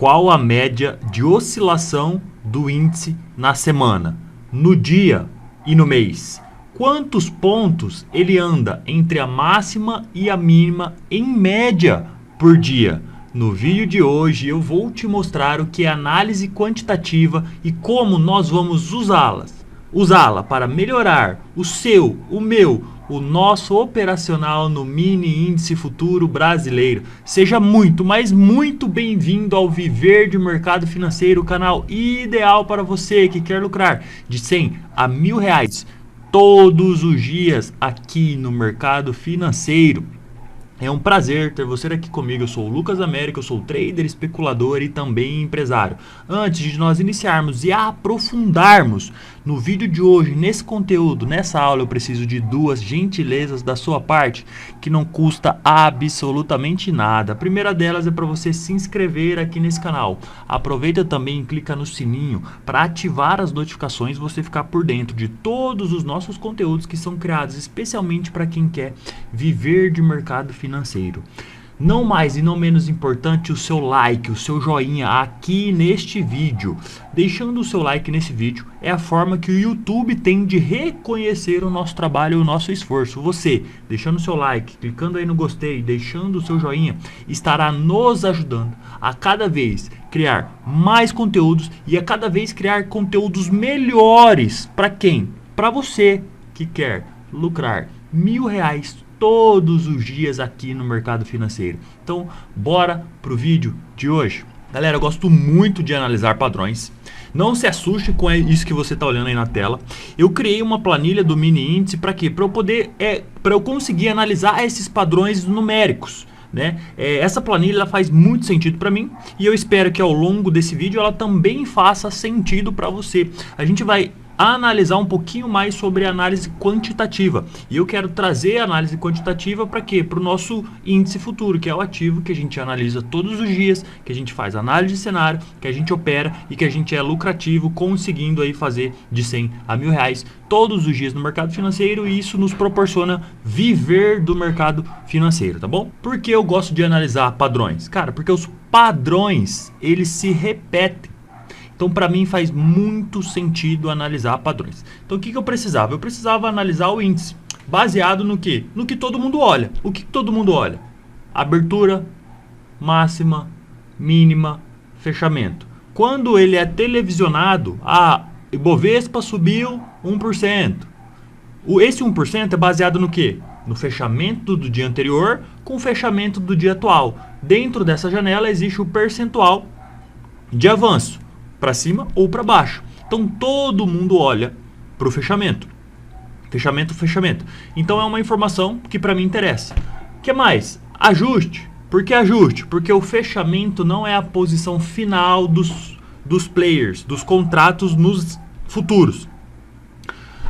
qual a média de oscilação do índice na semana, no dia e no mês. Quantos pontos ele anda entre a máxima e a mínima em média por dia? No vídeo de hoje eu vou te mostrar o que é análise quantitativa e como nós vamos usá-la para melhorar o seu, o meu, o nosso operacional no mini índice futuro brasileiro. Seja muito, mas muito bem-vindo ao Viver de Mercado Financeiro, o canal ideal para você que quer lucrar de 100 a R$1.000 todos os dias aqui no mercado financeiro. É um prazer ter você aqui comigo. Eu sou o Lucas Américo, eu sou trader, especulador e também empresário. Antes de nós iniciarmos e aprofundarmos no vídeo de hoje, nesse conteúdo, nessa aula, eu preciso de duas gentilezas da sua parte, que não custa absolutamente nada. A primeira delas é para você se inscrever aqui nesse canal. Aproveita também e clica no sininho para ativar as notificações e você ficar por dentro de todos os nossos conteúdos que são criados especialmente para quem quer viver de mercado financeiro. Não mais e não menos importante, o seu like, o seu joinha aqui neste vídeo. Deixando o seu like nesse vídeo é a forma que o YouTube tem de reconhecer o nosso trabalho e o nosso esforço. Você, deixando o seu like, clicando aí no gostei, deixando o seu joinha, estará nos ajudando a cada vez criar mais conteúdos e a cada vez criar conteúdos melhores. Para quem? Para você que quer lucrar R$1.000 todos os dias aqui no mercado financeiro. Então, bora pro vídeo de hoje. Galera, eu gosto muito de analisar padrões. Não se assuste com isso que você está olhando aí na tela. Eu criei uma planilha do mini índice para quê? Para eu conseguir analisar esses padrões numéricos, né? Essa planilha ela faz muito sentido para mim e eu espero que ao longo desse vídeo ela também faça sentido para você. A gente vai analisar um pouquinho mais sobre a análise quantitativa. E eu quero trazer a análise quantitativa para quê? Para o nosso índice futuro, que é o ativo que a gente analisa todos os dias, que a gente faz análise de cenário, que a gente opera e que a gente é lucrativo, conseguindo aí fazer de 100 a R$1.000 todos os dias no mercado financeiro, e isso nos proporciona viver do mercado financeiro, tá bom? Por que eu gosto de analisar padrões? Cara, porque os padrões, eles se repetem. Então, para mim, faz muito sentido analisar padrões. Então, o que eu precisava? Eu precisava analisar o índice, baseado no quê? No que todo mundo olha. O que todo mundo olha? Abertura, máxima, mínima, fechamento. Quando ele é televisionado, a Ibovespa subiu 1%. Esse 1% é baseado no quê? No fechamento do dia anterior com o fechamento do dia atual. Dentro dessa janela existe o percentual de avanço, para cima ou para baixo. Então todo mundo olha para o fechamento. Fechamento. Então é uma informação que para mim interessa. O que mais? Ajuste. Por que ajuste? Porque o fechamento não é a posição final dos players, dos contratos nos futuros.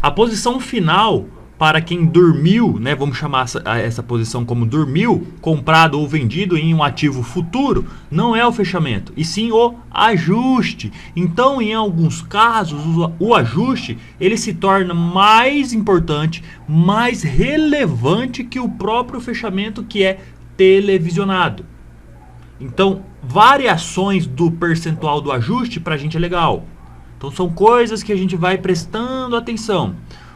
A posição final para quem dormiu, né, vamos chamar essa posição como dormiu, comprado ou vendido em um ativo futuro, não é o fechamento, e sim o ajuste. Então, em alguns casos, o ajuste ele se torna mais importante, mais relevante que o próprio fechamento que é televisionado. Então, variações do percentual do ajuste para a gente é legal. Então, são coisas que a gente vai prestando atenção.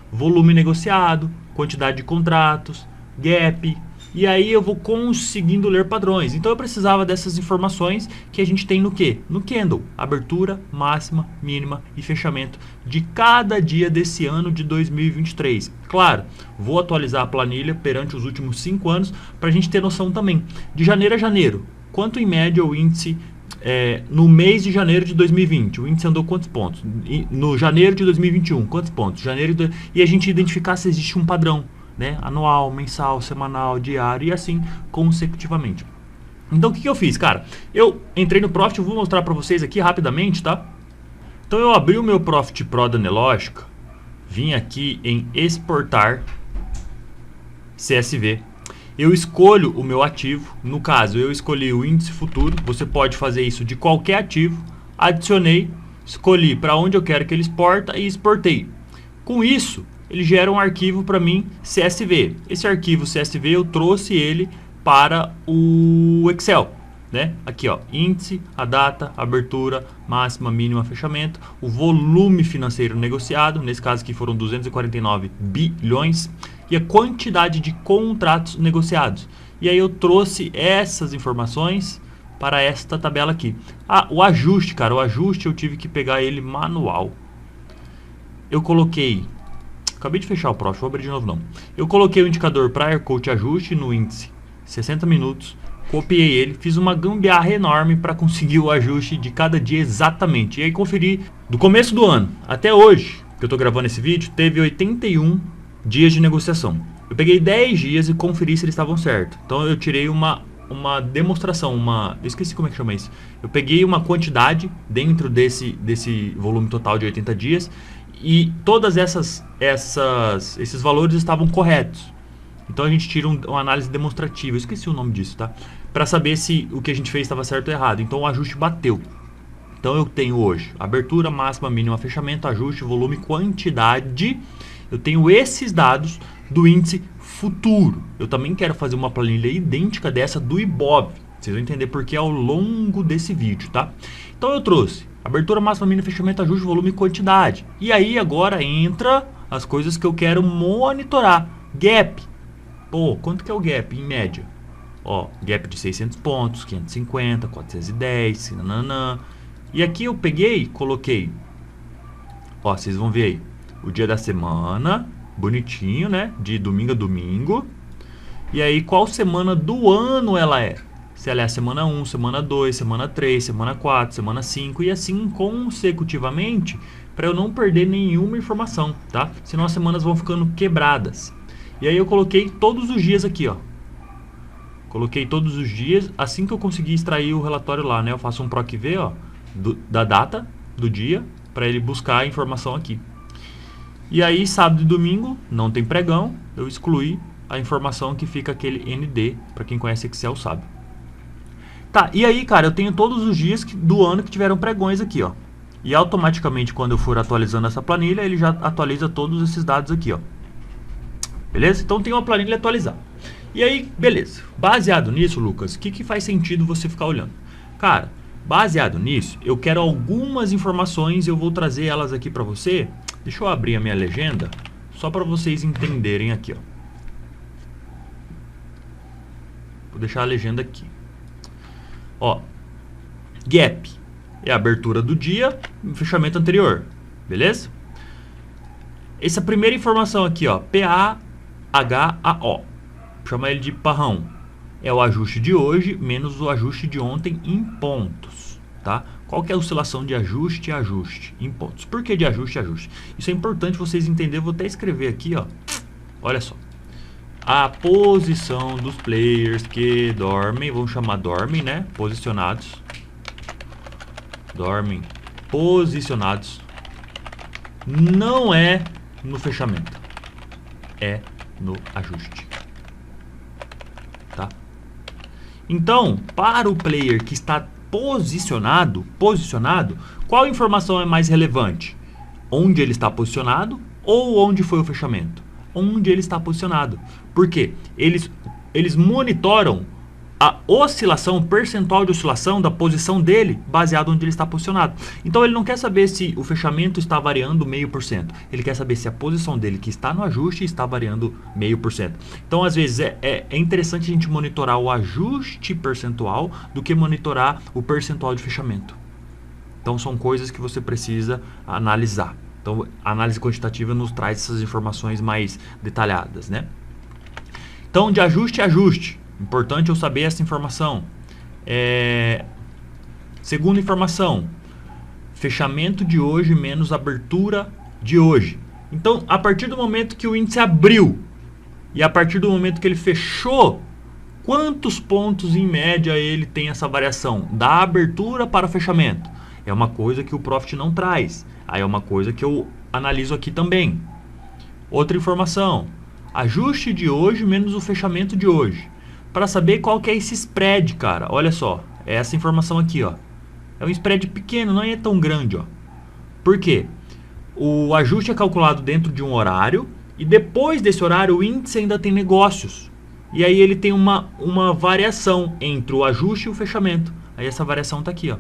Volume negociado, quantidade de contratos, gap, e aí eu vou conseguindo ler padrões. Então eu precisava dessas informações que a gente tem no quê? No candle, abertura, máxima, mínima e fechamento de cada dia desse ano de 2023. Claro, vou atualizar a planilha perante os últimos 5 anos para a gente ter noção também. De janeiro a janeiro, quanto em média o índice no mês de janeiro de 2020, o índice andou quantos pontos? No janeiro de 2021, quantos pontos? E a gente identificar se existe um padrão, né? Anual, mensal, semanal, diário e assim consecutivamente. Então o que eu fiz, cara? Eu entrei no Profit, eu vou mostrar para vocês aqui rapidamente, tá? Então eu abri o meu Profit Pro da Nelogica, vim aqui em exportar CSV. Eu escolho o meu ativo, no caso eu escolhi o índice futuro, você pode fazer isso de qualquer ativo, adicionei, escolhi para onde eu quero que ele exporta e exportei. Com isso, ele gera um arquivo para mim CSV. Esse arquivo CSV eu trouxe ele para o Excel, né? Aqui, ó, índice, a data, abertura, máxima, mínima, fechamento, o volume financeiro negociado, nesse caso aqui foram 249 bilhões, e a quantidade de contratos negociados. E aí eu trouxe essas informações para esta tabela aqui. Ah, o ajuste, cara, o ajuste eu tive que pegar ele manual. Eu coloquei... Acabei de fechar o Profit, vou abrir de novo não. Eu coloquei o indicador Prior Quote Ajuste no índice 60 minutos, copiei ele, fiz uma gambiarra enorme para conseguir o ajuste de cada dia exatamente. E aí conferi, do começo do ano até hoje, que eu estou gravando esse vídeo, teve 81 dias de negociação. Eu peguei 10 dias e conferi se eles estavam certos. Então eu tirei uma demonstração, eu esqueci como é que chama isso. Eu peguei uma quantidade dentro desse volume total de 80 dias e todas esses valores estavam corretos. Então a gente tira uma análise demonstrativa, eu esqueci o nome disso, tá? Para saber se o que a gente fez estava certo ou errado. Então o ajuste bateu. Então eu tenho hoje abertura, máxima, mínima, fechamento, ajuste, volume, quantidade. Eu tenho esses dados do índice futuro. Eu também quero fazer uma planilha idêntica dessa do Ibov. Vocês vão entender por que ao longo desse vídeo, tá? Então eu trouxe abertura, máxima, mínima, fechamento, ajuste, volume e quantidade. E aí agora entra as coisas que eu quero monitorar. Gap. Pô, quanto que é o gap em média? Ó, gap de 600 pontos, 550, 410, nananã. E aqui eu peguei, coloquei, ó, vocês vão ver aí, o dia da semana, bonitinho, né? De domingo a domingo. E aí qual semana do ano ela é? Se ela é a semana 1, semana 2, semana 3, semana 4, semana 5 e assim consecutivamente, para eu não perder nenhuma informação, tá? Senão as semanas vão ficando quebradas. E aí eu coloquei todos os dias aqui, ó. Coloquei todos os dias, assim que eu conseguir extrair o relatório lá, né? Eu faço um PROC-V, ó, da data do dia, para ele buscar a informação aqui. E aí sábado e domingo, não tem pregão, eu excluí a informação que fica aquele ND, para quem conhece Excel sabe. Tá, e aí, cara, eu tenho todos os dias do ano que tiveram pregões aqui, ó. E automaticamente, quando eu for atualizando essa planilha, ele já atualiza todos esses dados aqui, ó. Beleza? Então tem uma planilha atualizada. E aí, beleza. Baseado nisso, Lucas, o que faz sentido você ficar olhando? Cara, baseado nisso, eu quero algumas informações e eu vou trazer elas aqui para você. Deixa eu abrir a minha legenda, só para vocês entenderem aqui, ó. Vou deixar a legenda aqui. Ó, gap é a abertura do dia, fechamento anterior, beleza? Essa primeira informação aqui, ó, PAHAO, chama ele de parrão, é o ajuste de hoje menos o ajuste de ontem em pontos, tá? Qual que é a oscilação de ajuste a ajuste em pontos? Por que de ajuste a ajuste? Isso é importante vocês entenderem, vou até escrever aqui, ó, olha só. A posição dos players que dormem, vamos chamar dormem, né? Posicionados. Dormem posicionados. Não é no fechamento. É no ajuste. Tá? Então, para o player que está posicionado, qual informação é mais relevante? Onde ele está posicionado ou onde foi o fechamento? Onde ele está posicionado. Por quê? Eles monitoram a oscilação, o percentual de oscilação da posição dele baseado onde ele está posicionado. Então ele não quer saber se o fechamento está variando 0,5%. Ele quer saber se a posição dele que está no ajuste está variando 0,5%. Então às vezes é interessante a gente monitorar o ajuste percentual do que monitorar o percentual de fechamento. Então são coisas que você precisa analisar. Então, a análise quantitativa nos traz essas informações mais detalhadas, né? Então, de ajuste a ajuste. Importante eu saber essa informação. Segunda informação. Fechamento de hoje menos abertura de hoje. Então, a partir do momento que o índice abriu e a partir do momento que ele fechou, quantos pontos em média ele tem essa variação? Da abertura para o fechamento. É uma coisa que o Profit não traz. Aí é uma coisa que eu analiso aqui também. Outra informação. Ajuste de hoje menos o fechamento de hoje. Para saber qual que é esse spread, cara. Olha só. É essa informação aqui, ó. É um spread pequeno, não é tão grande, ó. Por quê? O ajuste é calculado dentro de um horário. E depois desse horário o índice ainda tem negócios. E aí ele tem uma variação entre o ajuste e o fechamento. Aí essa variação está aqui, ó.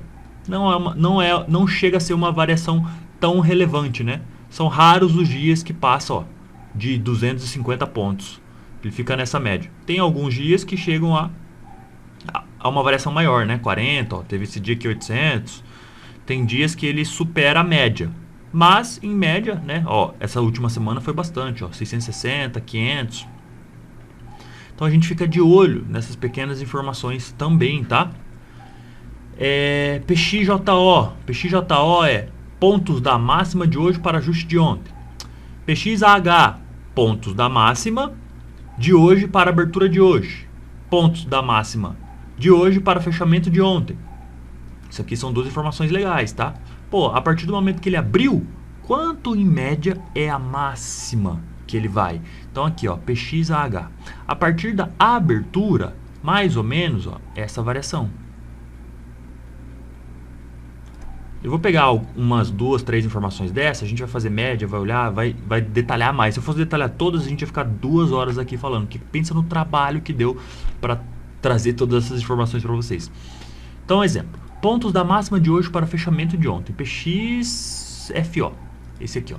Não chega a ser uma variação tão relevante, né? São raros os dias que passa, ó, de 250 pontos. Ele fica nessa média. Tem alguns dias que chegam a uma variação maior, né? 40, ó, teve esse dia aqui 800. Tem dias que ele supera a média. Mas, em média, né? Ó, essa última semana foi bastante, ó, 660, 500. Então a gente fica de olho nessas pequenas informações também, tá? PXJO. PXJO é pontos da máxima de hoje para ajuste de ontem. PXAH, pontos da máxima de hoje para abertura de hoje. Pontos da máxima de hoje para fechamento de ontem. Isso aqui são duas informações legais, tá? Pô, a partir do momento que ele abriu, quanto em média é a máxima que ele vai? Então aqui, ó, PXAH. A partir da abertura, mais ou menos, ó, essa variação. Eu vou pegar umas 2, 3 informações dessa, a gente vai fazer média, vai olhar, vai detalhar mais. Se eu fosse detalhar todas, a gente ia ficar 2 horas aqui falando. Porque pensa no trabalho que deu para trazer todas essas informações para vocês. Então, exemplo. Pontos da máxima de hoje para fechamento de ontem. PXFO. Esse aqui, ó.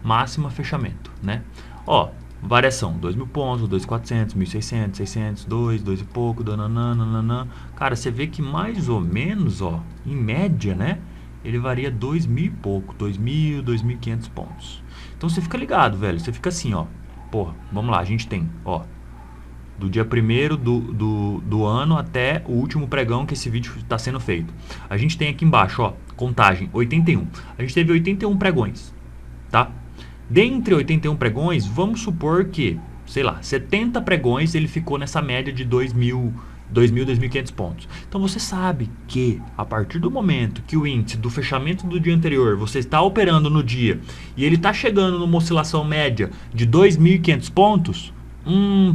Máxima fechamento, né? Ó, variação. 2.000 pontos, 2.400, 1.600, 600, 2 e pouco, nananana. Cara, você vê que mais ou menos, ó, em média, né? Ele varia 2.000 e pouco. 2.000, 2.500 pontos. Então, você fica ligado, velho. Você fica assim, ó. Porra, vamos lá. A gente tem, ó, do dia 1º do ano até o último pregão que esse vídeo está sendo feito. A gente tem aqui embaixo, ó, contagem 81. A gente teve 81 pregões, tá? Dentre 81 pregões, vamos supor que, sei lá, 70 pregões ele ficou nessa média de 2.000, 2.500 pontos. Então você sabe que a partir do momento que o índice do fechamento do dia anterior, você está operando no dia e ele está chegando numa oscilação média de 2.500 pontos,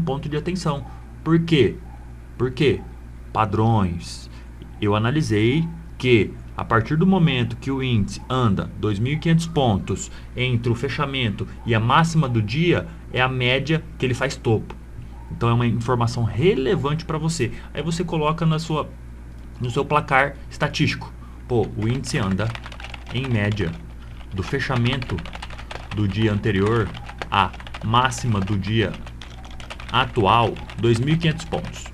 ponto de atenção. Por quê? Porque padrões. Eu analisei que a partir do momento que o índice anda 2.500 pontos entre o fechamento e a máxima do dia, é a média que ele faz topo. Então é uma informação relevante para você. Aí você coloca no seu placar estatístico. Pô, o índice anda em média do fechamento do dia anterior à máxima do dia atual, 2.500 pontos.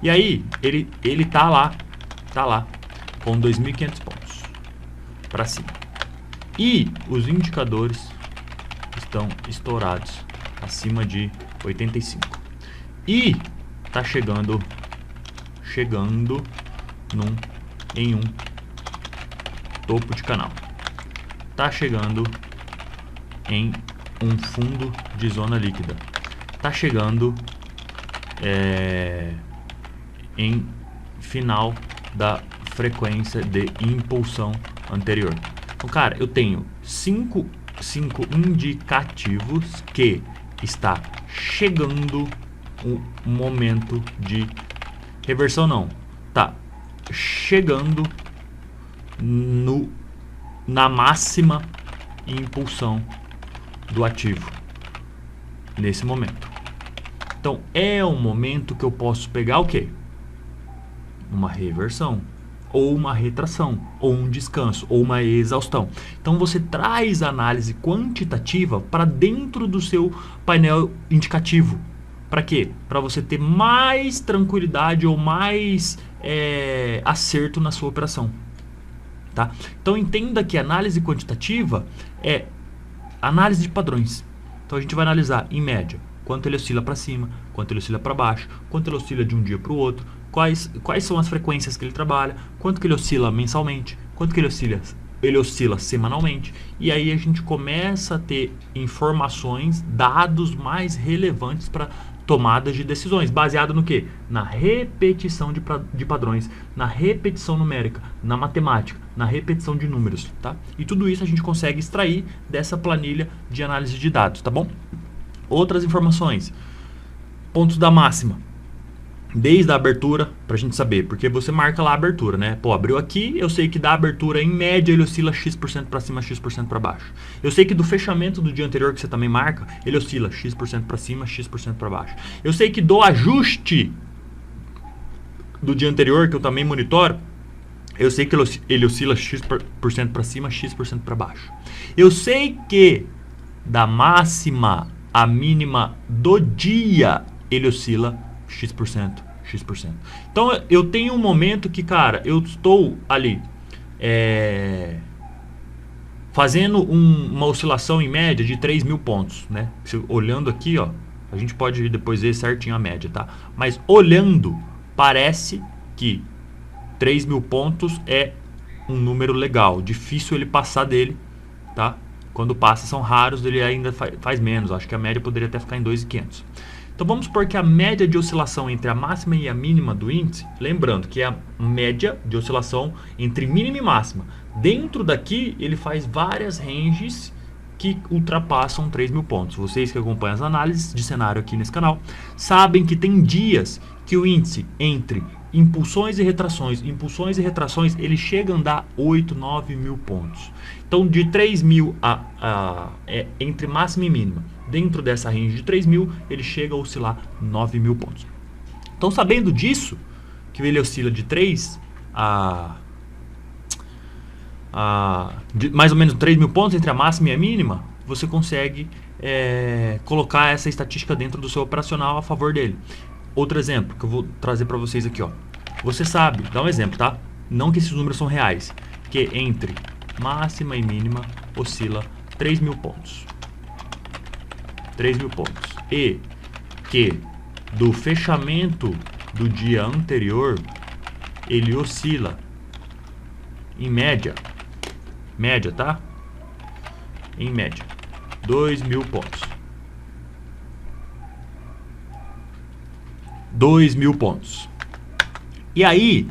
E aí, ele tá lá com 2.500 pontos para cima. E os indicadores estão estourados acima de 85. E tá chegando em um topo de canal. Tá chegando em um fundo de zona líquida. Tá chegando em final da frequência de impulsão anterior. Então, cara, eu tenho 5 indicativos que está chegando o momento de reversão. Não, tá chegando na máxima impulsão do ativo nesse momento. Então é um momento que eu posso pegar o quê? Uma reversão, ou uma retração, ou um descanso, ou uma exaustão. Então você traz a análise quantitativa para dentro do seu painel indicativo. Para quê? Para você ter mais tranquilidade ou mais acerto na sua operação. Tá? Então entenda que análise quantitativa é análise de padrões. Então a gente vai analisar em média quanto ele oscila para cima, quanto ele oscila para baixo, quanto ele oscila de um dia para o outro, quais são as frequências que ele trabalha, quanto que ele oscila mensalmente, quanto que ele oscila semanalmente. E aí a gente começa a ter informações, dados mais relevantes para tomadas de decisões, baseado no quê? Na repetição de padrões, na repetição numérica, na matemática, na repetição de números, tá? E tudo isso a gente consegue extrair dessa planilha de análise de dados, tá bom? Outras informações, pontos da máxima. desde a abertura, pra gente saber, porque você marca lá a abertura, né? Pô, abriu aqui, eu sei que da abertura, em média, ele oscila X% para cima, X% para baixo. Eu sei que do fechamento do dia anterior, que você também marca, ele oscila X% para cima, X% para baixo. Eu sei que do ajuste do dia anterior, que eu também monitoro, eu sei que ele oscila X% para cima, X% para baixo. Eu sei que da máxima à mínima do dia, ele oscila X%. Então eu tenho um momento que, cara, eu estou ali fazendo uma oscilação em média de 3.000 pontos, né? Olhando aqui, ó, a gente pode depois ver certinho a média, tá? Mas olhando, parece que 3.000 pontos é um número legal. Difícil ele passar dele, tá? Quando passa são raros, ele ainda faz menos. Acho que a média poderia até ficar em 2.500. Então vamos supor que a média de oscilação entre a máxima e a mínima do índice, lembrando que é a média de oscilação entre mínima e máxima. Dentro daqui ele faz várias ranges que ultrapassam 3.000 pontos. Vocês que acompanham as análises de cenário aqui nesse canal sabem que tem dias que o índice entre impulsões e retrações, ele chega a andar 8, 9 mil pontos. Então de 3.000 entre máxima e mínima, dentro dessa range de 3.000, ele chega a oscilar 9.000 pontos. Então, sabendo disso, que ele oscila de 3 de mais ou menos 3.000 pontos entre a máxima e a mínima, você consegue colocar essa estatística dentro do seu operacional a favor dele. Outro exemplo que eu vou trazer para vocês aqui, ó. Você sabe, dá um exemplo, tá? Não que esses números são reais, que entre máxima e mínima oscila 3.000 pontos. 3.000 pontos. E que do fechamento do dia anterior, ele oscila em média, tá? Em média, 2.000 pontos. 2.000 pontos. E aí,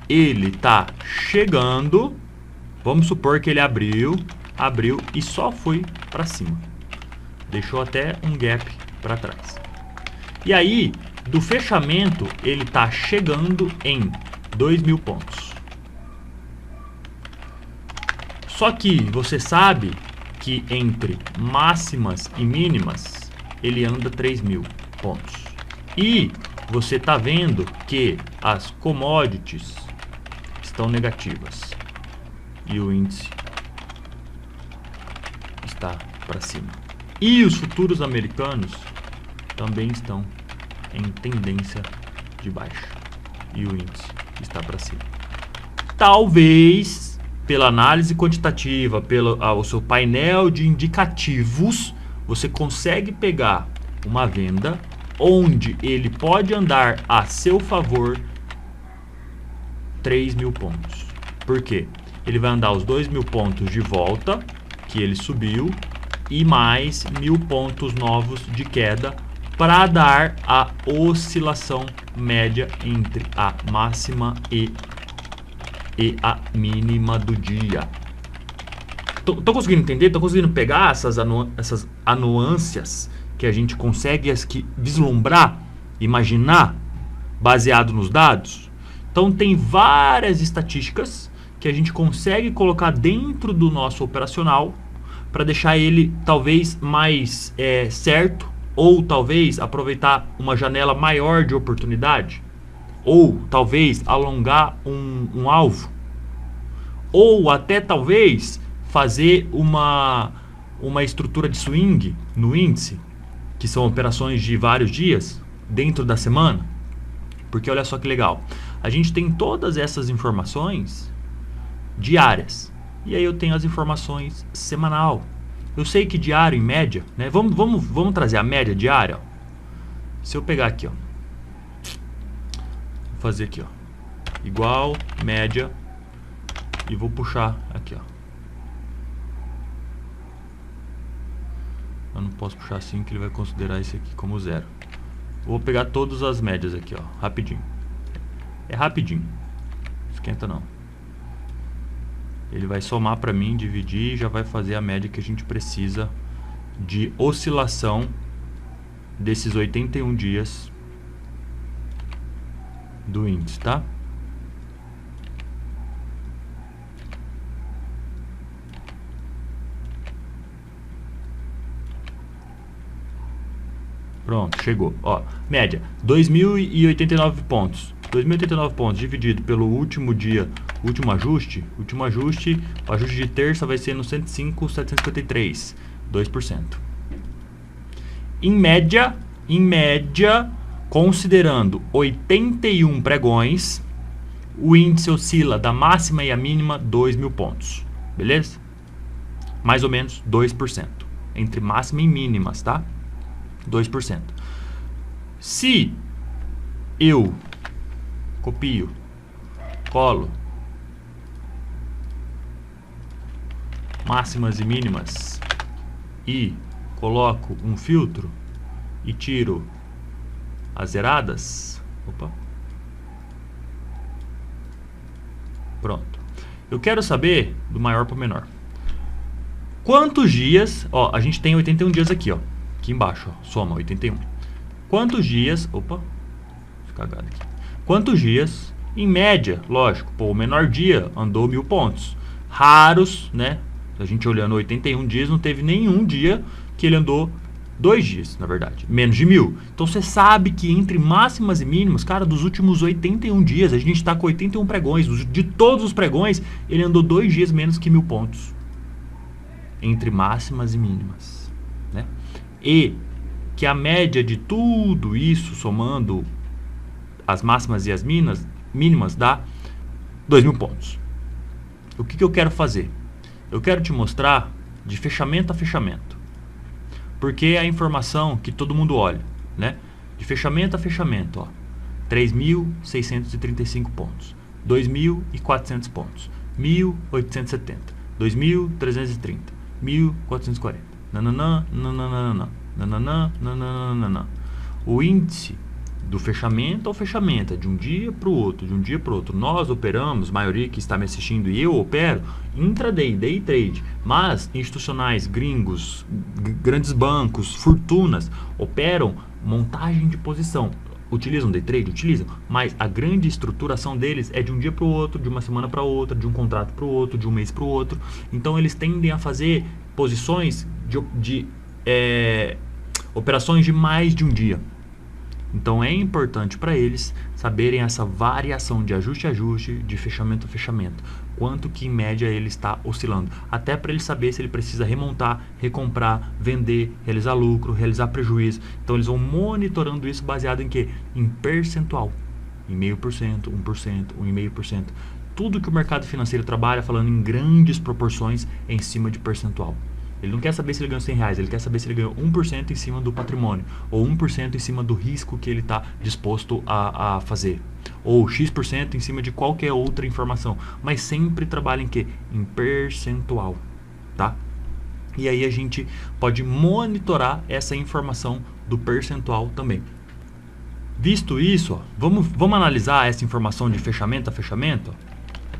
ele tá chegando, vamos supor que ele abriu e só foi para cima. Deixou até um gap para trás. E aí, do fechamento, ele tá chegando em 2.000 pontos. Só que você sabe que entre máximas e mínimas, ele anda 3.000 pontos. E você tá vendo que as commodities estão negativas e o índice está para cima. E os futuros americanos também estão em tendência de baixa e o índice está para cima. Talvez, pela análise quantitativa, pelo seu painel de indicativos, você consegue pegar uma venda onde ele pode andar a seu favor 3.000 pontos. Por quê? Ele vai andar os 2.000 pontos de volta, que ele subiu, e mais 1.000 pontos novos de queda para dar a oscilação média entre a máxima e a mínima do dia. Tô conseguindo entender? Tô conseguindo pegar essas anuâncias que a gente consegue vislumbrar, imaginar, baseado nos dados? Então tem várias estatísticas que a gente consegue colocar dentro do nosso operacional para deixar ele talvez mais certo, ou talvez aproveitar uma janela maior de oportunidade, ou talvez alongar um alvo, ou até talvez fazer uma estrutura de swing no índice, que são operações de vários dias dentro da semana. Porque olha só que legal, a gente tem todas essas informações diárias, e aí eu tenho as informações semanal. Eu sei que diário em média, né? Vamos trazer a média diária, ó. Se eu pegar aqui, ó, vou fazer aqui, ó, igual média, e vou puxar aqui, ó. Eu não posso puxar assim, que ele vai considerar isso aqui como zero. Vou pegar todas as médias aqui, ó, rapidinho. É rapidinho, esquenta não. Ele vai somar para mim, dividir e já vai fazer a média que a gente precisa de oscilação desses 81 dias do índice, tá? Pronto, chegou. Ó, média, 2.089 pontos. 2.089 pontos dividido pelo último dia, último ajuste, o ajuste de terça vai ser no 105.753, 2%. Em média, considerando 81 pregões, o índice oscila da máxima e a mínima 2.000 pontos. Beleza? Mais ou menos 2%. Entre máxima e mínimas, tá? 2%. Se eu copio, colo máximas e mínimas e coloco um filtro e tiro as zeradas, opa, pronto. Eu quero saber do maior para o menor. Quantos dias, ó, a gente tem 81 dias aqui, ó. Aqui embaixo, ó, soma 81. Quantos dias, opa, cagado aqui. Quantos dias, em média, lógico, pô, o menor dia andou 1.000 pontos. Raros, né? A gente olhando 81 dias, não teve nenhum dia que ele andou 2 dias, na verdade, menos de 1.000. Então você sabe que entre máximas e mínimas, cara, dos últimos 81 dias, a gente está com 81 pregões. De todos os pregões, ele andou 2 dias menos que 1.000 pontos. Entre máximas e mínimas, né? E que a média de tudo isso, somando as máximas e as mínimas, dá 2.000 pontos. O que eu quero fazer? Eu quero te mostrar de fechamento a fechamento. Porque é a informação que todo mundo olha, né? De fechamento a fechamento, ó. 3.635 pontos. 2.400 pontos. 1.870. 2.330. 1.440. Nananã, nananã, nananã, nananã. O índice do fechamento ao fechamento, é de um dia para o outro, de um dia para o outro. Nós operamos, a maioria que está me assistindo e eu opero, intraday, day trade. Mas institucionais, gringos, grandes bancos, fortunas, operam montagem de posição. Utilizam day trade? Utilizam. Mas a grande estruturação deles é de um dia para o outro, de uma semana para outra, de um contrato para o outro, de um mês para o outro. Então eles tendem a fazer posições de operações de mais de um dia. Então é importante para eles saberem essa variação de ajuste a ajuste, de fechamento a fechamento. Quanto que em média ele está oscilando. Até para ele saber se ele precisa remontar, recomprar, vender, realizar lucro, realizar prejuízo. Então eles vão monitorando isso baseado em quê? Em percentual. Em 0,5%, 1%, 1,5%. Tudo que o mercado financeiro trabalha falando em grandes proporções é em cima de percentual. Ele não quer saber se ele ganhou 100 reais, ele quer saber se ele ganhou 1% em cima do patrimônio, ou 1% em cima do risco que ele está disposto a fazer, ou X% em cima de qualquer outra informação, mas sempre trabalha em quê? Em percentual, tá? E aí a gente pode monitorar essa informação do percentual também. Visto isso, ó, vamos analisar essa informação de fechamento a fechamento. Ó.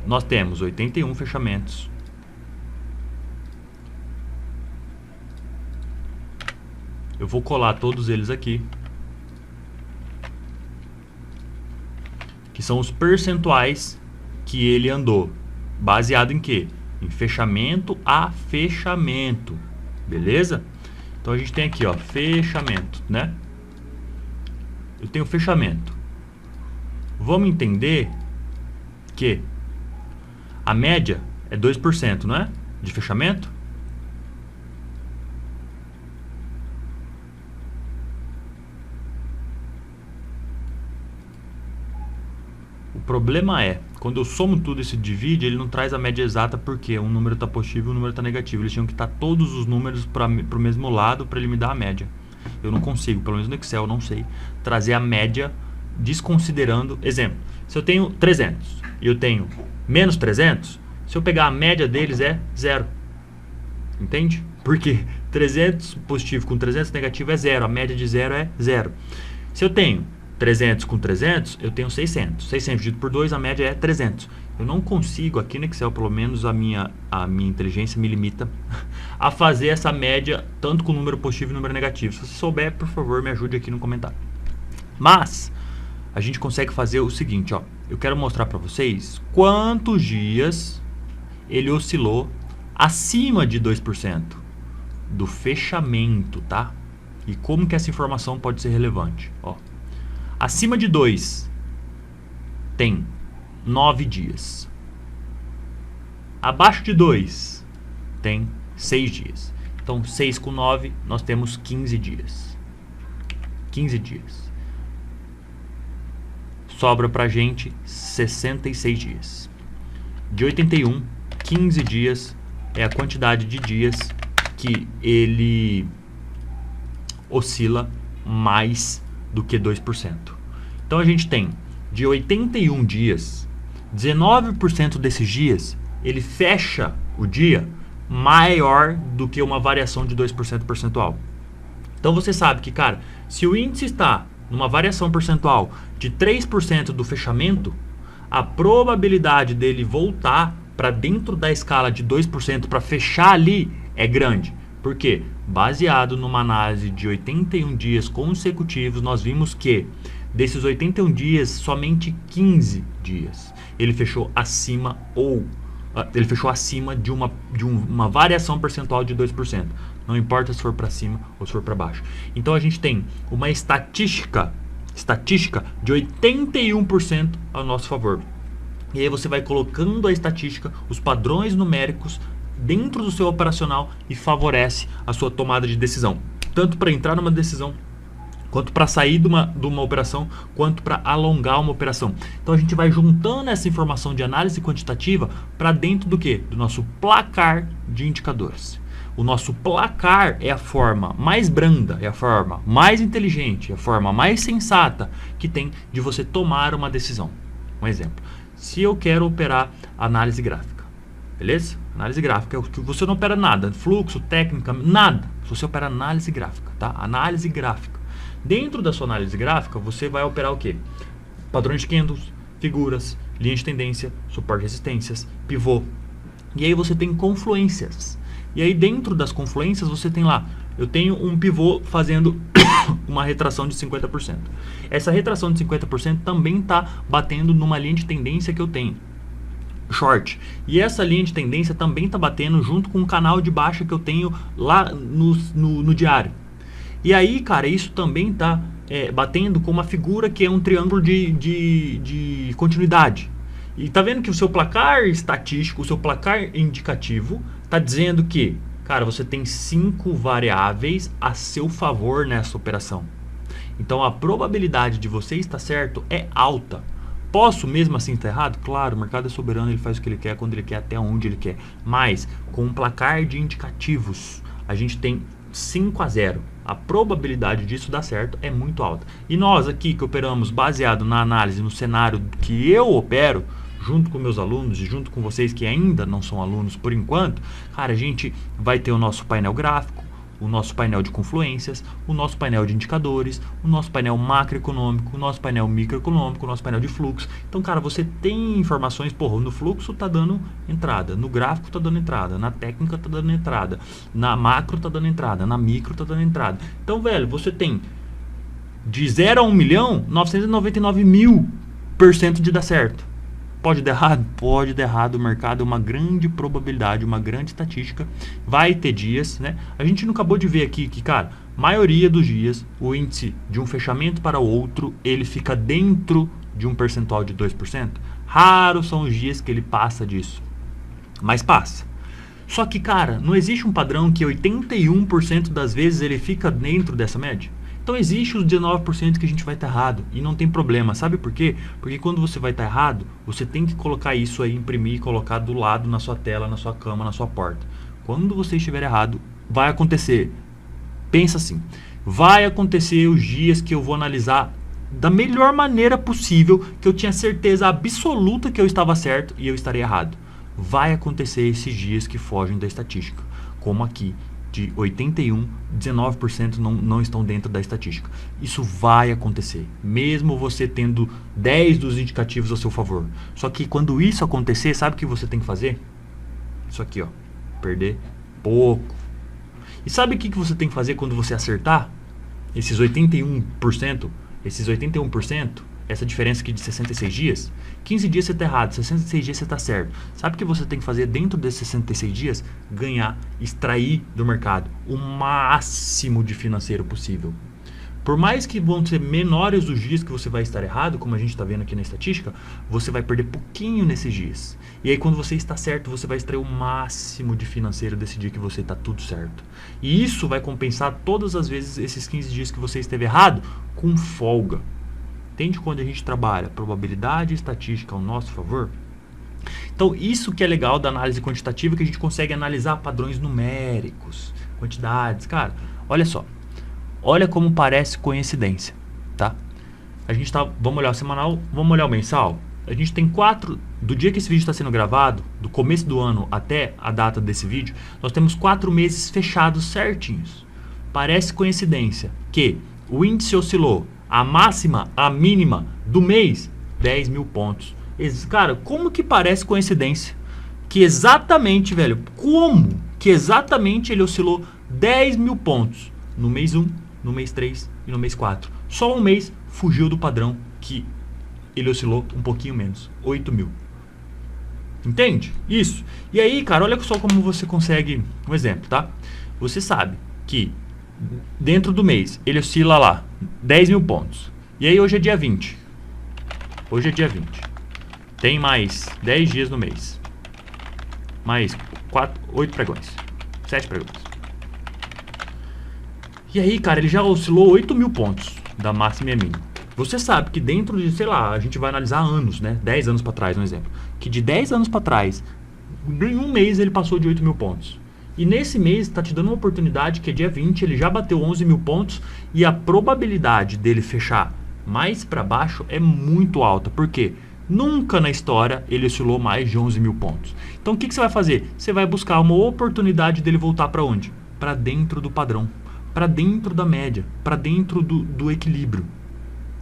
Nós temos 81 fechamentos. Eu vou colar todos eles aqui, que são os percentuais que ele andou, baseado em quê? Em fechamento a fechamento, beleza? Então a gente tem aqui, ó, fechamento, né? Eu tenho fechamento. Vamos entender que a média é 2%, não é? De fechamento. O problema é, quando eu somo tudo e se divide, ele não traz a média exata porque um número está positivo e um número está negativo. Eles tinham que estar todos os números para o mesmo lado para ele me dar a média. Eu não consigo, pelo menos no Excel eu não sei, trazer a média desconsiderando... Exemplo, se eu tenho 300 e eu tenho menos 300, se eu pegar a média deles é 0. Entende? Porque 300 positivo com 300 negativo é 0, a média de 0 é 0. Se eu tenho 300 com 300, eu tenho 600. 600 dividido por 2, a média é 300. Eu não consigo, aqui no Excel, pelo menos a minha inteligência me limita a fazer essa média tanto com número positivo e número negativo. Se você souber, por favor, me ajude aqui no comentário. Mas, a gente consegue fazer o seguinte, ó. Eu quero mostrar para vocês quantos dias ele oscilou acima de 2% do fechamento, tá? E como que essa informação pode ser relevante, ó. Acima de 2 tem 9 dias. Abaixo de 2 tem 6 dias. Então, 6 com 9, nós temos 15 dias. 15 dias. Sobra pra gente 66 dias. De 81, 15 dias é a quantidade de dias que ele oscila mais do que 2%. Então a gente tem de 81 dias, 19% desses dias ele fecha o dia maior do que uma variação de 2% percentual. Então você sabe que, cara, se o índice está numa variação percentual de 3% do fechamento, a probabilidade dele voltar para dentro da escala de 2% para fechar ali é grande. Por quê? Baseado numa análise de 81 dias consecutivos, nós vimos que desses 81 dias, somente 15 dias ele fechou acima de uma variação percentual de 2%. Não importa se for para cima ou se for para baixo. Então a gente tem uma estatística de 81% ao nosso favor. E aí você vai colocando a estatística, os padrões numéricos dentro do seu operacional e favorece a sua tomada de decisão. Tanto para entrar numa decisão, quanto para sair de uma operação, quanto para alongar uma operação. Então a gente vai juntando essa informação de análise quantitativa para dentro do quê? Do nosso placar de indicadores. O nosso placar é a forma mais branda, é a forma mais inteligente, é a forma mais sensata que tem de você tomar uma decisão. Um exemplo, se eu quero operar análise gráfica, beleza? Análise gráfica é o que você não opera nada, fluxo, técnica, nada. Você opera análise gráfica, tá? Análise gráfica. Dentro da sua análise gráfica, você vai operar o quê? Padrões de candles, figuras, linhas de tendência, suporte e resistências, pivô. E aí você tem confluências. E aí dentro das confluências você tem lá, eu tenho um pivô fazendo uma retração de 50%. Essa retração de 50% também está batendo numa linha de tendência que eu tenho, short. E essa linha de tendência também está batendo junto com o canal de baixa que eu tenho lá no diário. E aí, cara, isso também está batendo com uma figura que é um triângulo de continuidade. E tá vendo que o seu placar estatístico, o seu placar indicativo, tá dizendo que, cara, você tem 5 variáveis a seu favor nessa operação. Então a probabilidade de você estar certo é alta. Posso mesmo assim estar errado? Claro, o mercado é soberano, ele faz o que ele quer, quando ele quer, até onde ele quer. Mas com um placar de indicativos, a gente tem 5-0. A probabilidade disso dar certo é muito alta. E nós aqui que operamos baseado na análise, no cenário que eu opero, junto com meus alunos e junto com vocês que ainda não são alunos por enquanto, cara, a gente vai ter o nosso painel gráfico, o nosso painel de confluências, o nosso painel de indicadores, o nosso painel macroeconômico, o nosso painel microeconômico, o nosso painel de fluxo. Então, cara, você tem informações, porra, no fluxo tá dando entrada, no gráfico tá dando entrada, na técnica tá dando entrada, na macro tá dando entrada, na micro tá dando entrada. Então, velho, você tem de 0 a 1 milhão, 999.000% de dar certo. Pode dar errado? Pode dar errado. O mercado é uma grande probabilidade, uma grande estatística. Vai ter dias, né? A gente não acabou de ver aqui que, cara, maioria dos dias, o índice de um fechamento para o outro, ele fica dentro de um percentual de 2%. Raros são os dias que ele passa disso. Mas passa. Só que, cara, não existe um padrão que 81% das vezes ele fica dentro dessa média? Então existe os 19% que a gente vai estar errado e não tem problema, sabe por quê? Porque quando você vai estar errado, você tem que colocar isso aí, imprimir e colocar do lado na sua tela, na sua cama, na sua porta. Quando você estiver errado, vai acontecer. Pensa assim, vai acontecer os dias que eu vou analisar da melhor maneira possível, que eu tinha certeza absoluta que eu estava certo e eu estaria errado. Vai acontecer esses dias que fogem da estatística, como aqui. De 81, 19% não estão dentro da estatística. Isso vai acontecer, mesmo você tendo 10 dos indicativos a seu favor. Só que quando isso acontecer, sabe o que você tem que fazer? Isso aqui, ó, perder pouco. E sabe o que você tem que fazer quando você acertar? Esses 81%, essa diferença aqui de 66 dias, 15 dias você está errado, 66 dias você está certo. Sabe o que você tem que fazer dentro desses 66 dias? Ganhar, extrair do mercado o máximo de financeiro possível. Por mais que vão ser menores os dias que você vai estar errado, como a gente está vendo aqui na estatística, você vai perder pouquinho nesses dias. E aí quando você está certo, você vai extrair o máximo de financeiro desse dia que você está tudo certo. E isso vai compensar todas as vezes esses 15 dias que você esteve errado com folga. Entende quando a gente trabalha probabilidade e estatística ao nosso favor? Então isso que é legal da análise quantitativa, que a gente consegue analisar padrões numéricos, quantidades. Cara, olha só. Olha como parece coincidência, tá? A gente tá, vamos olhar o semanal, vamos olhar o mensal. A gente tem do dia que esse vídeo está sendo gravado, do começo do ano até a data desse vídeo, nós temos 4 meses fechados certinhos. Parece coincidência que o índice oscilou a máxima, a mínima do mês, 10 mil pontos. Cara, como que parece coincidência? Que exatamente, velho, como que exatamente ele oscilou 10 mil pontos no mês 1, no mês 3 e no mês 4. Só um mês fugiu do padrão, que ele oscilou um pouquinho menos, 8 mil. Entende? Isso. E aí, cara, olha só como você consegue, um exemplo, tá? Você sabe que dentro do mês ele oscila lá 10 mil pontos. E aí hoje é dia 20. Hoje é dia 20. Tem mais 10 dias no mês. Mais 8 pregões. 7 pregões. E aí, cara, ele já oscilou 8 mil pontos da máxima e a mínima. Você sabe que dentro de, sei lá, a gente vai analisar anos, né? 10 anos para trás, um exemplo. Que de 10 anos para trás, em um mês ele passou de 8 mil pontos. E nesse mês está te dando uma oportunidade que é dia 20, ele já bateu 11 mil pontos e a probabilidade dele fechar mais para baixo é muito alta. Por quê? Nunca na história ele oscilou mais de 11 mil pontos. Então o que você vai fazer? Você vai buscar uma oportunidade dele voltar para onde? Para dentro do padrão. Para dentro da média, para dentro do equilíbrio.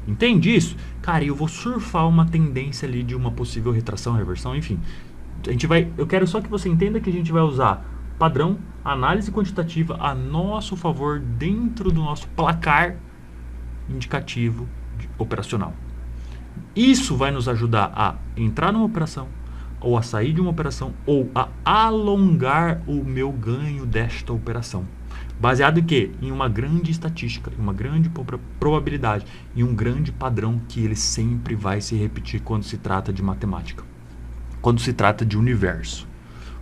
Entende isso? Cara, eu vou surfar uma tendência ali de uma possível retração, reversão, enfim. Eu quero só que você entenda que a gente vai usar padrão, análise quantitativa a nosso favor dentro do nosso placar indicativo operacional. Isso vai nos ajudar a entrar numa operação, ou a sair de uma operação, ou a alongar o meu ganho desta operação. Baseado em quê? Em uma grande estatística, em uma grande probabilidade, em um grande padrão que ele sempre vai se repetir quando se trata de matemática, quando se trata de universo.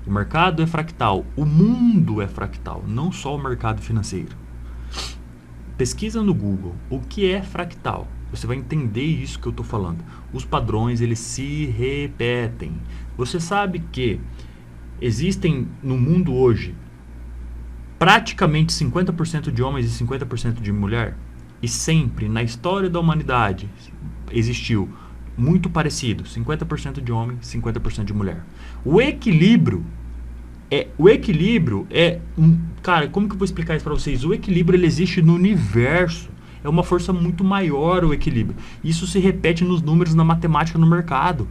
O mercado é fractal, o mundo é fractal, não só o mercado financeiro. Pesquisa no Google o que é fractal. Você vai entender isso que eu estou falando. Os padrões, eles se repetem. Você sabe que existem no mundo hoje praticamente 50% de homens e 50% de mulher, e sempre na história da humanidade existiu muito parecido, 50% de homem, 50% de mulher. O equilíbrio é cara, como que eu vou explicar isso para vocês? O equilíbrio, ele existe no universo. É uma força muito maior o equilíbrio. Isso se repete nos números, na matemática, no mercado.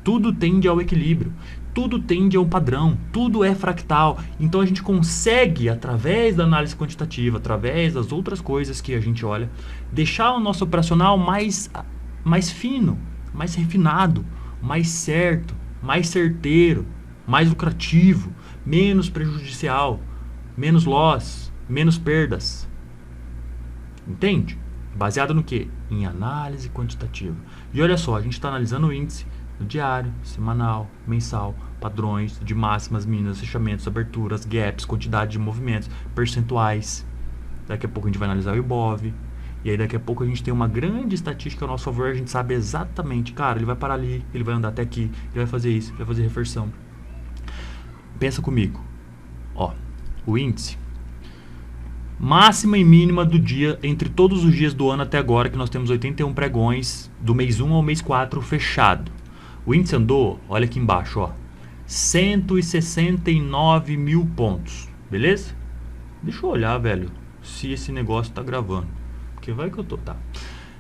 Tudo tende ao equilíbrio. Tudo tende a um padrão, tudo é fractal. Então a gente consegue, através da análise quantitativa, através das outras coisas que a gente olha, deixar o nosso operacional mais fino, mais refinado, mais certo, mais certeiro, mais lucrativo, menos prejudicial, menos loss, menos perdas. Entende? Baseado no quê? Em análise quantitativa. E olha só, a gente está analisando o índice no diário, semanal, mensal, padrões de máximas, mínimas, fechamentos, aberturas, gaps, quantidade de movimentos, percentuais. Daqui a pouco a gente vai analisar o Ibov. E aí daqui a pouco a gente tem uma grande estatística a nosso favor. A gente sabe exatamente, cara, ele vai parar ali, ele vai andar até aqui, ele vai fazer isso, ele vai fazer reversão. Pensa comigo. Ó, o índice máxima e mínima do dia entre todos os dias do ano até agora, que nós temos 81 pregões do mês 1 ao mês 4 fechado. O índice andou, olha aqui embaixo, ó, 169 mil pontos, beleza? Deixa eu olhar, velho, se esse negócio tá gravando, porque vai que eu tô, tá?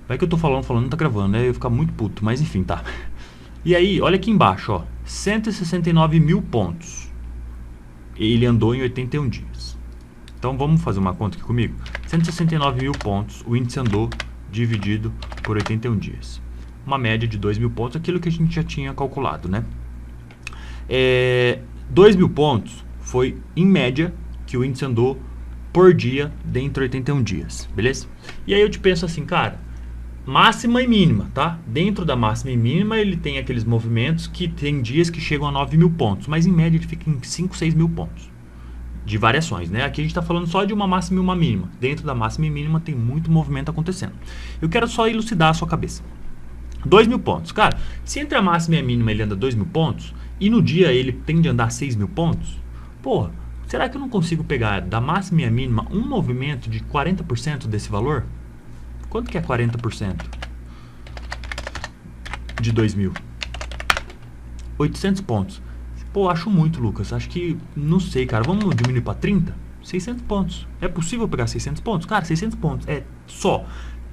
Vai que eu tô falando, não tá gravando, né? Eu ia ficar muito puto, mas enfim, tá? E aí, olha aqui embaixo, ó, 169 mil pontos. Ele andou em 81 dias. Então vamos fazer uma conta aqui comigo. 169 mil pontos, o índice andou dividido por 81 dias. uma média de 2.000 pontos, aquilo que a gente já tinha calculado, né? 2.000 pontos foi, em média, que o índice andou por dia dentro de 81 dias, beleza? E aí eu te penso assim, cara, máxima e mínima, tá? Dentro da máxima e mínima ele tem aqueles movimentos que tem dias que chegam a 9.000 pontos, mas em média ele fica em 5, 6.000 pontos de variações, né? Aqui a gente está falando só de uma máxima e uma mínima. Dentro da máxima e mínima tem muito movimento acontecendo. Eu quero só elucidar a sua cabeça. 2.000 pontos. Cara, se entre a máxima e a mínima ele anda 2.000 pontos, e no dia ele tende a andar 6.000 pontos, porra, será que eu não consigo pegar da máxima e a mínima um movimento de 40% desse valor? Quanto que é 40% de 2.000? 800 pontos. Pô, acho muito, Lucas. Acho que, não sei, cara. Vamos diminuir para 30? 600 pontos. É possível pegar 600 pontos? Cara, 600 pontos é só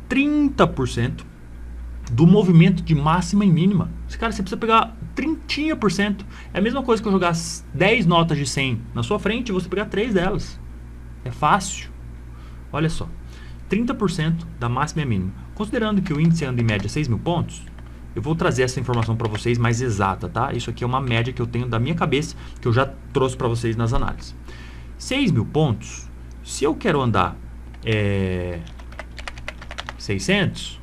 30% do movimento de máxima e mínima. Cara, você precisa pegar 30%. É a mesma coisa que eu jogar 10 notas de 100 na sua frente e você pegar 3 delas. É fácil. Olha só. 30% da máxima e a mínima. Considerando que o índice anda em média 6.000 pontos, eu vou trazer essa informação para vocês mais exata, tá? Isso aqui é uma média que eu tenho da minha cabeça, que eu já trouxe para vocês nas análises. 6.000 pontos, se eu quero andar 600,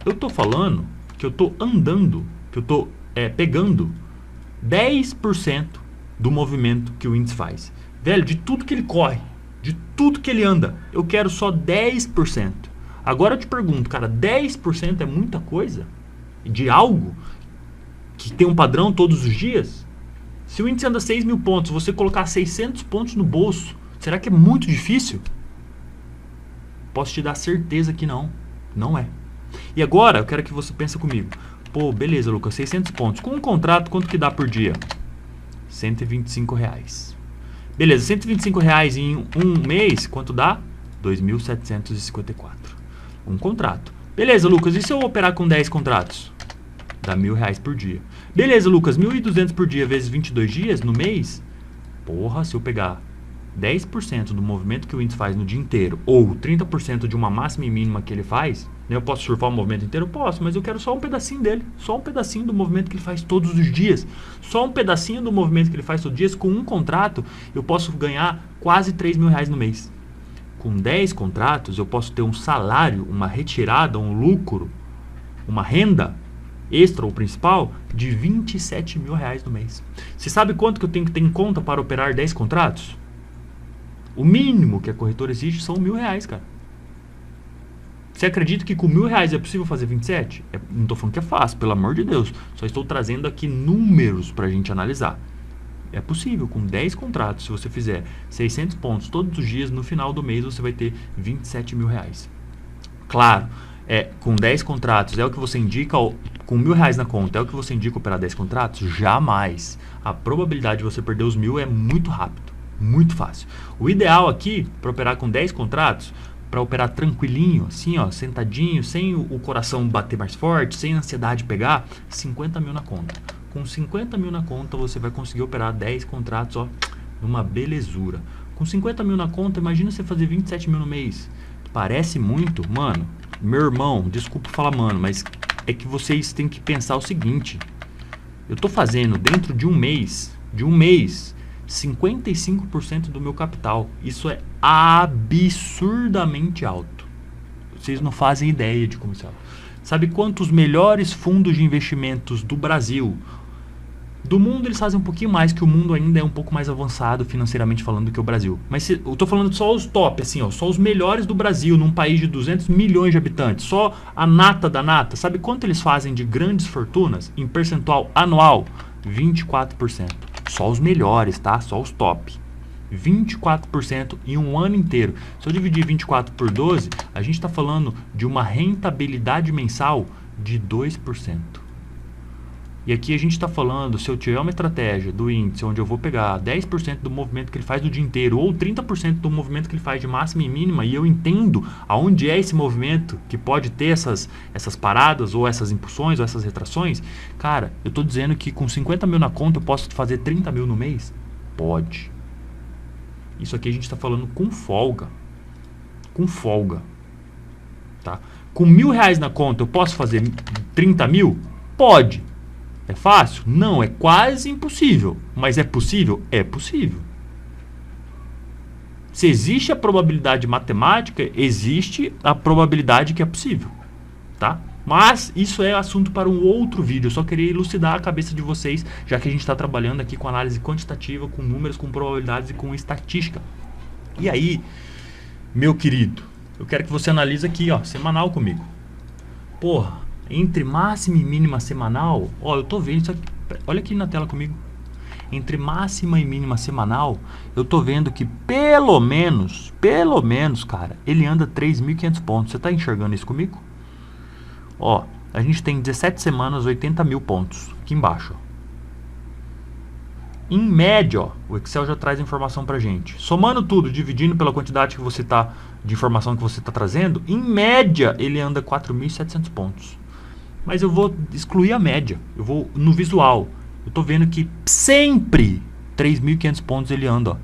eu tô falando que eu tô andando, que eu tô pegando 10% do movimento que o índice faz. Velho, de tudo que ele corre, de tudo que ele anda, eu quero só 10%. Agora eu te pergunto, cara, 10% é muita coisa? De algo que tem um padrão todos os dias? Se o índice anda 6.000 pontos, você colocar 600 pontos no bolso, será que é muito difícil? Posso te dar certeza que não. Não é. E agora eu quero que você pense comigo. Pô, beleza, Lucas, 600 pontos. Com um contrato, quanto que dá por dia? R$125. Beleza, R$125 em um mês, quanto dá? 2.754. Um contrato. Beleza, Lucas, e se eu operar com 10 contratos? Dá R$1.000 por dia. Beleza, Lucas, 1.200 por dia vezes 22 dias no mês? Porra, se eu pegar 10% do movimento que o índice faz no dia inteiro, ou 30% de uma máxima e mínima que ele faz, né, eu posso surfar o movimento inteiro? Posso, mas eu quero só um pedacinho dele. Só um pedacinho do movimento que ele faz todos os dias. Só um pedacinho do movimento que ele faz todos os dias. Com um contrato, eu posso ganhar quase R$3.000 no mês. Com 10 contratos, eu posso ter um salário, uma retirada, um lucro, uma renda extra ou principal de R$27.000 no mês. Você sabe quanto que eu tenho que ter em conta para operar 10 contratos? O mínimo que a corretora exige são R$1.000, cara. Você acredita que com R$1.000 é possível fazer 27? Não estou falando que é fácil, pelo amor de Deus. Só estou trazendo aqui números para a gente analisar. É possível, com 10 contratos, se você fizer 600 pontos todos os dias, no final do mês você vai ter R$27.000. Claro, com 10 contratos, é o que você indica, com R$1.000 na conta, é o que você indica operar 10 contratos? Jamais. A probabilidade de você perder os 1.000 é muito rápido, muito fácil. O ideal aqui, para operar com 10 contratos, para operar tranquilinho, assim, ó, sentadinho, sem o coração bater mais forte, sem a ansiedade pegar, 50.000 na conta. Com 50.000 na conta, você vai conseguir operar 10 contratos, ó, numa belezura. Com 50.000 na conta, imagina você fazer 27.000 no mês. Parece muito? Mano, meu irmão, desculpa falar mano, mas é que vocês têm que pensar o seguinte. Eu tô fazendo dentro de um mês, 55% do meu capital. Isso é absurdamente alto. Vocês não fazem ideia de como isso é alto. Sabe quantos melhores fundos de investimentos do Brasil, do mundo, eles fazem um pouquinho mais, que o mundo ainda é um pouco mais avançado financeiramente falando do que o Brasil. Mas eu tô falando só os top, assim, ó, só os melhores do Brasil, num país de 200 milhões de habitantes, só a nata da nata. Sabe quanto eles fazem de grandes fortunas em percentual anual? 24%. Só os melhores, tá? Só os top. 24% em um ano inteiro. Se eu dividir 24 por 12, a gente está falando de uma rentabilidade mensal de 2%. E aqui a gente está falando, se eu tiver uma estratégia do índice onde eu vou pegar 10% do movimento que ele faz do dia inteiro ou 30% do movimento que ele faz de máxima e mínima, e eu entendo aonde é esse movimento que pode ter essas paradas ou essas impulsões ou essas retrações, cara, eu estou dizendo que com 50.000 na conta eu posso fazer 30.000 no mês? Pode. Isso aqui a gente está falando com folga. Com folga. Tá? Com R$ 1.000 na conta, eu posso fazer 30 mil? Pode. É fácil? Não, é quase impossível. Mas é possível? É possível. Se existe a probabilidade matemática, existe a probabilidade que é possível, tá? Mas isso é assunto para um outro vídeo. Eu só queria elucidar a cabeça de vocês, já que a gente está trabalhando aqui com análise quantitativa, com números, com probabilidades e com estatística. E aí, meu querido, eu quero que você analise aqui, ó, semanal comigo. Porra, entre máxima e mínima semanal, ó, eu tô vendo isso aqui. Olha aqui na tela comigo. Entre máxima e mínima semanal, eu tô vendo que pelo menos, cara, ele anda 3.500 pontos. Você tá enxergando isso comigo? Ó, a gente tem 17 semanas, 80 mil pontos. Aqui embaixo, ó. Em média, ó, o Excel já traz informação pra gente. Somando tudo, dividindo pela quantidade que você tá, de informação que você tá trazendo, em média, ele anda 4.700 pontos. Mas eu vou excluir a média. Eu vou no visual. Eu tô vendo que sempre 3.500 pontos ele anda, ó.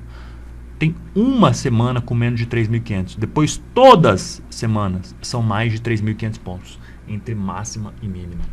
Tem uma semana com menos de 3.500. Depois todas as semanas são mais de 3.500 pontos. Entre máxima e mínima.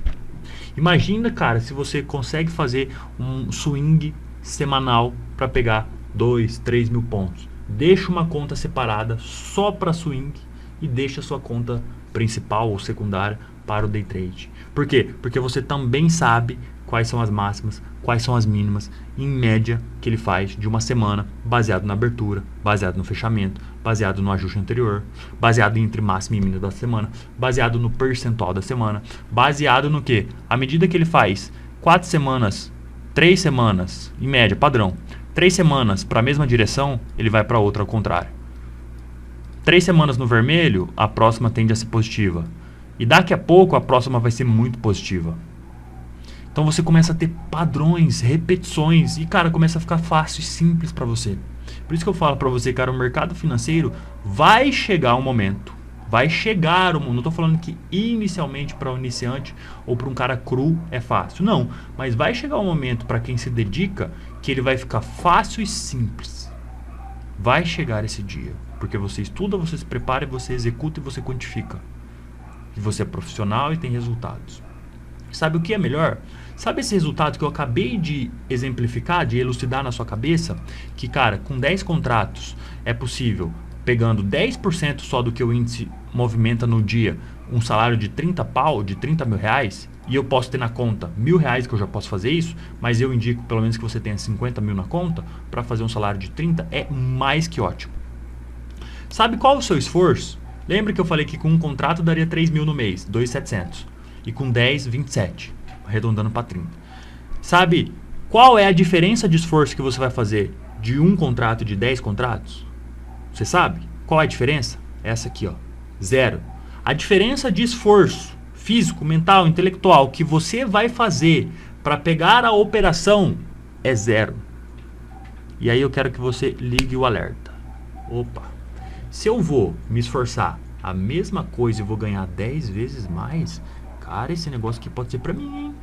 Imagina, cara, se você consegue fazer um swing semanal para pegar 2, 3 mil pontos. Deixa uma conta separada só para swing e deixa a sua conta principal ou secundária para o day trade. Por quê? Porque você também sabe quais são as máximas, quais são as mínimas, em média, que ele faz de uma semana, baseado na abertura, baseado no fechamento, baseado no ajuste anterior, baseado entre máxima e mínima da semana, baseado no percentual da semana, baseado no que? À medida que ele faz 4 semanas, 3 semanas, em média, padrão, 3 semanas para a mesma direção, ele vai para outra ao contrário. 3 semanas no vermelho, a próxima tende a ser positiva. E daqui a pouco, a próxima vai ser muito positiva. Então você começa a ter padrões, repetições e, cara, começa a ficar fácil e simples para você. Por isso que eu falo para você, cara, o mercado financeiro vai chegar um momento. Vai chegar, não estou falando que inicialmente para um iniciante ou para um cara cru é fácil. Não, mas vai chegar um momento para quem se dedica que ele vai ficar fácil e simples. Vai chegar esse dia. Porque você estuda, você se prepara, você executa e você quantifica. E você é profissional e tem resultados. Sabe o que é melhor? Sabe esse resultado que eu acabei de exemplificar, de elucidar na sua cabeça? Que, cara, com 10 contratos é possível, pegando 10% só do que o índice movimenta no dia, um salário de 30 mil reais, e eu posso ter na conta R$ 1.000 que eu já posso fazer isso, mas eu indico pelo menos que você tenha 50 mil na conta, para fazer um salário de 30 é mais que ótimo. Sabe qual é o seu esforço? Lembra que eu falei que com um contrato daria 3 mil no mês, 2.700. E com 10, 27, arredondando para 30. Sabe qual é a diferença de esforço que você vai fazer de um contrato e de 10 contratos? Você sabe? Qual é a diferença? Essa aqui, ó, 0. A diferença de esforço físico, mental, intelectual que você vai fazer para pegar a operação é 0. E aí eu quero que você ligue o alerta. Opa, se eu vou me esforçar a mesma coisa e vou ganhar 10 vezes mais... Cara, esse negócio aqui pode ser pra mim, hein?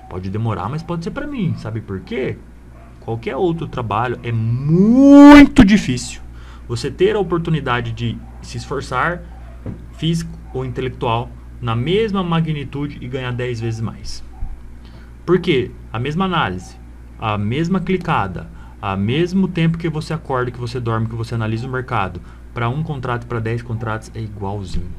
Pode demorar, mas pode ser pra mim. Sabe por quê? Qualquer outro trabalho é muito difícil. Você ter a oportunidade de se esforçar, físico ou intelectual, na mesma magnitude e ganhar 10 vezes mais. Por quê? A mesma análise, a mesma clicada, ao mesmo tempo que você acorda, que você dorme, que você analisa o mercado, para um contrato e para 10 contratos é igualzinho.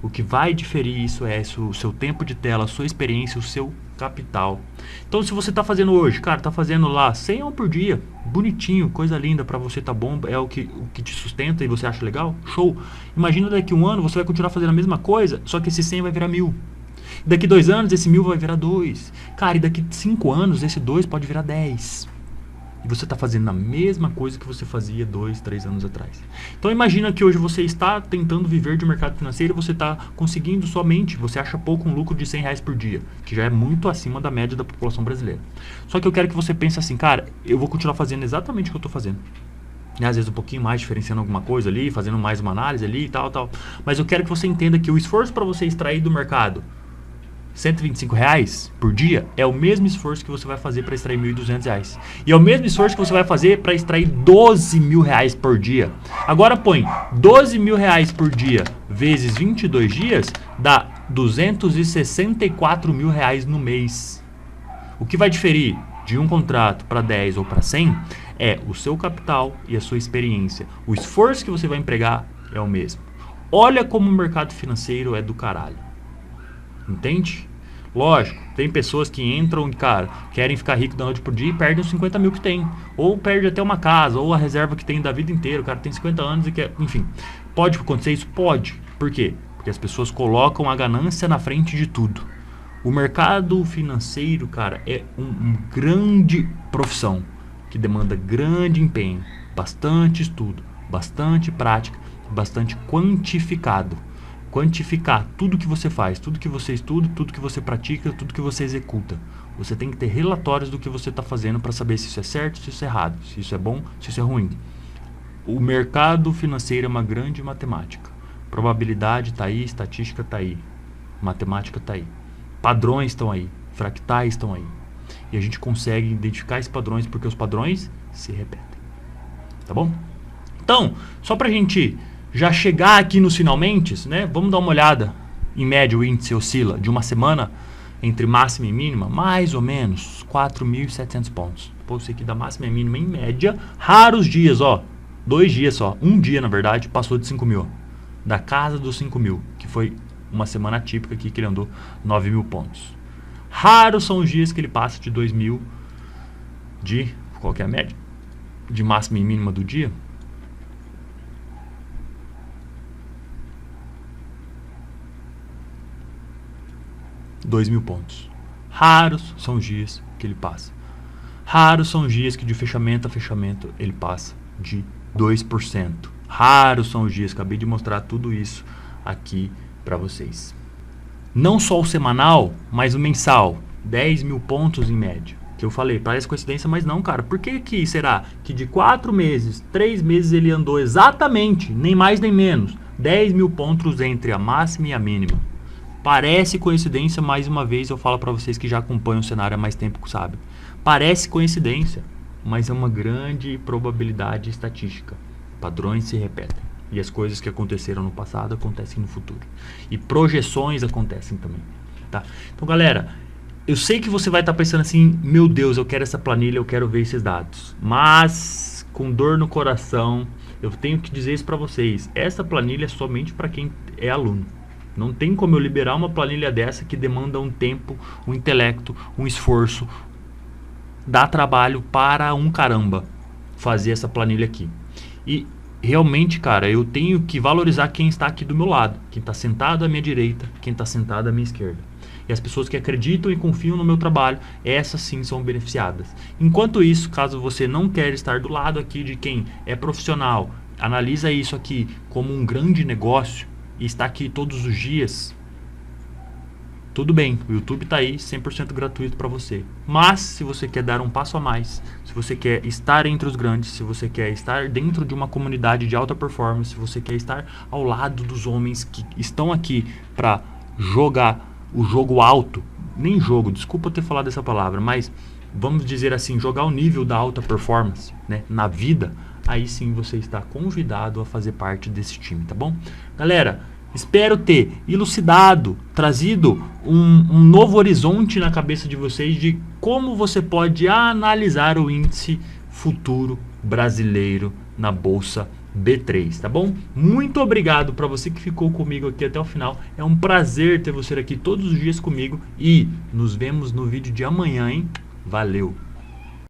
O que vai diferir isso é o seu tempo de tela, a sua experiência, o seu capital. Então, se você está fazendo hoje, cara, está fazendo lá 100 reais por dia, bonitinho, coisa linda, para você tá bom, é o que te sustenta e você acha legal, show. Imagina daqui um ano você vai continuar fazendo a mesma coisa, só que esse 100 vai virar 1.000. Daqui 2 anos esse 1.000 vai virar 2. Cara, e daqui 5 anos esse 2 pode virar 10. E você está fazendo a mesma coisa que você fazia 2, 3 anos atrás. Então imagina que hoje você está tentando viver de mercado financeiro e você está conseguindo somente, você acha pouco, um lucro de 100 reais por dia, que já é muito acima da média da população brasileira. Só que eu quero que você pense assim, cara, eu vou continuar fazendo exatamente o que eu estou fazendo. E às vezes um pouquinho mais, diferenciando alguma coisa ali, fazendo mais uma análise ali e tal. Mas eu quero que você entenda que o esforço para você extrair do mercado R$ 125 por dia é o mesmo esforço que você vai fazer para extrair R$ 1.200. E é o mesmo esforço que você vai fazer para extrair R$ 12.000 por dia. Agora põe R$ 12.000 por dia vezes 22 dias, dá R$ 264.000 no mês. O que vai diferir de um contrato para 10 ou para 100 é o seu capital e a sua experiência. O esforço que você vai empregar é o mesmo. Olha como o mercado financeiro é do caralho. Entende? Lógico, tem pessoas que entram e, cara, querem ficar rico da noite por dia e perdem os 50 mil que tem. Ou perde até uma casa, ou a reserva que tem da vida inteira. O cara tem 50 anos e quer... Enfim, pode acontecer isso? Pode. Por quê? Porque as pessoas colocam a ganância na frente de tudo. O mercado financeiro, cara, é uma grande profissão que demanda grande empenho, bastante estudo, bastante prática, bastante quantificado. Quantificar tudo que você faz, tudo que você estuda, tudo que você pratica, tudo que você executa. Você tem que ter relatórios do que você está fazendo para saber se isso é certo, se isso é errado, se isso é bom, se isso é ruim. O mercado financeiro é uma grande matemática. Probabilidade está aí, estatística está aí, matemática está aí. Padrões estão aí, fractais estão aí. E a gente consegue identificar esses padrões porque os padrões se repetem. Tá bom? Então, só para a gente já chegar aqui nos finalmente, né? Vamos dar uma olhada. Em média, o índice oscila de uma semana entre máxima e mínima, mais ou menos 4.700 pontos. Pô, isso aqui da máxima e mínima em média, raros dias, ó. 2 dias só. Um dia, na verdade, passou de 5 mil. Da casa dos 5 mil, que foi uma semana típica aqui que ele andou 9 mil pontos. Raros são os dias que ele passa de 2 mil de... Qual que é a média? De máxima e mínima do dia. 2 mil pontos. Raros são os dias que ele passa. Raros são os dias que de fechamento a fechamento ele passa de 2%. Raros são os dias, acabei de mostrar tudo isso aqui para vocês. Não só o semanal, mas o mensal. 10 mil pontos em média. Que eu falei, parece coincidência, mas não, cara. Por que será que de 4 meses, 3 meses ele andou exatamente, nem mais nem menos, 10 mil pontos entre a máxima e a mínima? Parece coincidência, mais uma vez eu falo para vocês que já acompanham o cenário há mais tempo que sabem. Parece coincidência, mas é uma grande probabilidade estatística. Padrões se repetem. E as coisas que aconteceram no passado acontecem no futuro. E projeções acontecem também. Tá? Então, galera, eu sei que você vai estar pensando assim, meu Deus, eu quero essa planilha, eu quero ver esses dados. Mas, com dor no coração, eu tenho que dizer isso para vocês. Essa planilha é somente para quem é aluno. Não tem como eu liberar uma planilha dessa que demanda um tempo, um intelecto, um esforço. Dá trabalho para um caramba fazer essa planilha aqui. E realmente, cara, eu tenho que valorizar quem está aqui do meu lado. Quem está sentado à minha direita, quem está sentado à minha esquerda. E as pessoas que acreditam e confiam no meu trabalho, essas sim são beneficiadas. Enquanto isso, caso você não quer estar do lado aqui de quem é profissional, analisa isso aqui como um grande negócio, e está aqui todos os dias, tudo bem, o YouTube está aí 100% gratuito para você. Mas se você quer dar um passo a mais, se você quer estar entre os grandes, se você quer estar dentro de uma comunidade de alta performance, se você quer estar ao lado dos homens que estão aqui para jogar o jogo alto, nem jogo, desculpa eu ter falado essa palavra, mas vamos dizer assim, jogar o nível da alta performance, né, na vida, aí sim você está convidado a fazer parte desse time, tá bom? Galera, espero ter elucidado, trazido um novo horizonte na cabeça de vocês de como você pode analisar o índice futuro brasileiro na Bolsa B3, tá bom? Muito obrigado para você que ficou comigo aqui até o final. É um prazer ter você aqui todos os dias comigo e nos vemos no vídeo de amanhã, hein? Valeu!